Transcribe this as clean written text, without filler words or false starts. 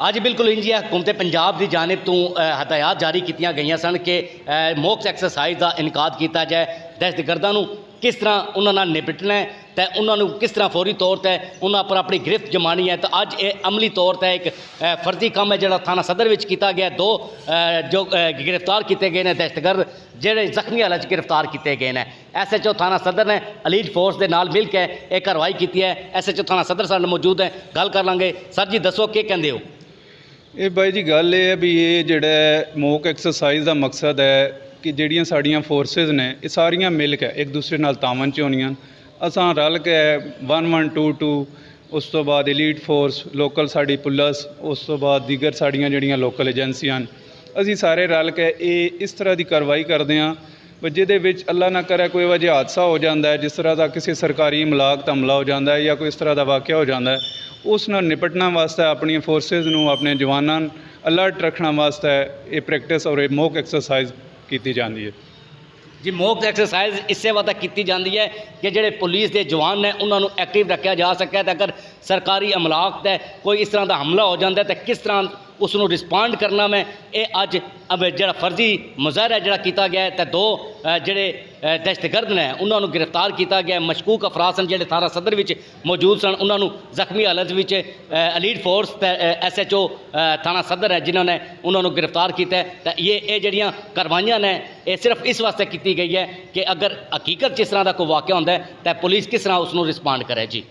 ਅੱਜ ਬਿਲਕੁਲ ਇੰਜ ਹੀ ਹਕੂਮਤ ਪੰਜਾਬ ਦੀ ਜਾनिब ਤੋਂ ਹਦਾਇਤ ਜਾਰੀ ਕੀਤੀਆਂ ਗਈਆਂ ਸਨ ਕਿ ਮੌਕ ਐਕਸਰਸਾਈਜ਼ ਦਾ ਇਨਕਾਦ ਕੀਤਾ ਜਾਏ। ਦਹਿਸ਼ਤਗਰਦਾਂ ਨੂੰ ਕਿਸ ਤਰ੍ਹਾਂ ਉਹਨਾਂ ਨਾਲ ਨਿਪਟਣਾ ਹੈ ਤੇ ਉਹਨਾਂ ਨੂੰ ਕਿਸ ਤਰ੍ਹਾਂ ਫੌਰੀ ਤੌਰ 'ਤੇ ਉਹਨਾਂ ਪਰ ਆਪਣੀ ਗ੍ਰਿਫਤ ਜਮਾਣੀ ਹੈ। ਤਾਂ ਅੱਜ ਇਹ ਅਮਲੀ ਤੌਰ 'ਤੇ ਇੱਕ ਫਰਜ਼ੀ ਕੰਮ ਹੈ ਜਿਹੜਾ ਥਾਣਾ ਸਦਰ ਵਿੱਚ ਕੀਤਾ ਗਿਆ। ਦੋ ਜੋ ਗ੍ਰਿਫਤਾਰ ਕੀਤੇ ਗਏ ਨੇ ਦਹਿਸ਼ਤਗਰਦ ਜਿਹੜੇ ਜ਼ਖਮੀ ਹਾਲਤ 'ਚ ਗ੍ਰਿਫਤਾਰ ਕੀਤੇ ਗਏ ਨੇ। SHO ਥਾਣਾ ਸਦਰ ਨੇ ਅਲੀਟ ਫੋਰਸ ਦੇ ਨਾਲ ਮਿਲ ਕੇ ਇਹ ਕਾਰਵਾਈ ਕੀਤੀ ਹੈ। SHO ਥਾਣਾ ਸਦਰ ਸਾਡੇ ਨਾਲ ਮੌਜੂਦ ਹੈ, ਗੱਲ ਕਰ ਲਾਂਗੇ। ਸਰ ਜੀ ਦੱਸੋ ਕੀ ਕਹਿੰਦੇ ਹੋ? ਇਹ ਬਾਈ ਜੀ ਗੱਲ ਇਹ ਹੈ ਵੀ ਇਹ ਜਿਹੜਾ ਮੌਕ ਐਕਸਰਸਾਈਜ਼ ਦਾ ਮਕਸਦ ਹੈ ਕਿ ਜਿਹੜੀਆਂ ਸਾਡੀਆਂ ਫੋਰਸਿਸ ਨੇ ਇਹ ਸਾਰੀਆਂ ਮਿਲ ਕੇ ਇੱਕ ਦੂਸਰੇ ਨਾਲ ਤਾਮਨ 'ਚ ਹੋਣੀਆਂ। ਅਸਾਂ ਰਲ ਕੇ 1122 ਉਸ ਤੋਂ ਬਾਅਦ ਐਲੀਟ ਫੋਰਸ ਲੋਕਲ ਸਾਡੀ ਪੁਲਿਸ, ਉਸ ਤੋਂ ਬਾਅਦ ਦੀਗਰ ਸਾਡੀਆਂ ਜਿਹੜੀਆਂ ਲੋਕਲ ਏਜੰਸੀਆਂ ਅਸੀਂ ਸਾਰੇ ਰਲ ਕੇ ਇਹ ਇਸ ਤਰ੍ਹਾਂ ਦੀ ਕਾਰਵਾਈ ਕਰਦੇ ਹਾਂ ਵੀ ਜਿਹਦੇ ਵਿੱਚ ਅੱਲਾ ਨਾ ਕਰੇ ਕੋਈ ਵਜ੍ਹਾ ਹਾਦਸਾ ਹੋ ਜਾਂਦਾ ਹੈ, ਜਿਸ ਤਰ੍ਹਾਂ ਦਾ ਕਿਸੇ ਸਰਕਾਰੀ ਇਮਲਾਕ 'ਤੇ ਹਮਲਾ ਹੋ ਜਾਂਦਾ ਹੈ ਜਾਂ ਕੋਈ ਇਸ ਤਰ੍ਹਾਂ ਦਾ ਵਾਕਿਆ ਹੋ ਜਾਂਦਾ ਹੈ, ਉਸ ਨਾਲ ਨਿਪਟਣ ਵਾਸਤੇ ਆਪਣੀਆਂ ਫੋਰਸਿਸ ਨੂੰ ਆਪਣੇ ਜਵਾਨਾਂ ਨੂੰ ਅਲਰਟ ਰੱਖਣ ਵਾਸਤੇ ਇਹ ਪ੍ਰੈਕਟਿਸ ਔਰ ਇਹ ਮੌਕ ਐਕਸਰਸਾਈਜ਼ ਕੀਤੀ ਜਾਂਦੀ ਹੈ। ਜੀ ਮੌਕ ਐਕਸਰਸਾਈਜ਼ ਇਸੇ ਵਾਸਤੇ ਕੀਤੀ ਜਾਂਦੀ ਹੈ ਕਿ ਜਿਹੜੇ ਪੁਲਿਸ ਦੇ ਜਵਾਨ ਨੇ ਉਹਨਾਂ ਨੂੰ ਐਕਟਿਵ ਰੱਖਿਆ ਜਾ ਸਕੇ ਤੇ ਅਗਰ ਸਰਕਾਰੀ ਅਮਲਾਕ 'ਤੇ ਕੋਈ ਇਸ ਤਰ੍ਹਾਂ ਦਾ ਹਮਲਾ ਹੋ ਜਾਂਦਾ ਤਾਂ ਕਿਸ ਤਰ੍ਹਾਂ ਉਸ ਨੂੰ ਰਿਸਪੌਂਡ ਕਰਨਾ ਮੈਂ ਇਹ ਅੱਜ ਜਿਹੜਾ ਫਰਜ਼ੀ ਮੁਜ਼ਾਹਰਾ ਜਿਹੜਾ ਕੀਤਾ ਗਿਆ ਹੈ। ਤਾਂ ਦੋ ਜਿਹੜੇ ਦਹਿਸ਼ਤਗਰਦ ਨੇ ਉਹਨਾਂ ਨੂੰ ਗ੍ਰਿਫਤਾਰ ਕੀਤਾ ਗਿਆ। ਮਸ਼ਕੂਕ ਅਫਰਾਦ ਸਨ ਜਿਹੜੇ ਥਾਣਾ ਸਦਰ ਵਿੱਚ ਮੌਜੂਦ ਸਨ, ਉਹਨਾਂ ਨੂੰ ਜ਼ਖਮੀ ਹਾਲਤ ਵਿੱਚ ਅਲੀਟ ਫੋਰਸ ਤੇ SHO ਥਾਣਾ ਸਦਰ ਹੈ ਜਿਨ੍ਹਾਂ ਨੇ ਉਹਨਾਂ ਨੂੰ ਗ੍ਰਿਫਤਾਰ ਕੀਤਾ। ਤਾਂ ਇਹ ਜਿਹੜੀਆਂ ਕਾਰਵਾਈਆਂ ਨੇ ਇਹ ਸਿਰਫ ਇਸ ਵਾਸਤੇ ਕੀਤੀ ਗਈ ਹੈ ਕਿ ਅਗਰ ਹਕੀਕਤ ਜਿਸ ਤਰ੍ਹਾਂ ਦਾ ਕੋਈ ਵਾਕਿਆ ਹੁੰਦਾ ਹੈ ਤਾਂ ਪੁਲਿਸ ਕਿਸ ਤਰ੍ਹਾਂ ਉਸ ਨੂੰ ਰਿਸਪੌਂਡ ਕਰੇ। ਜੀ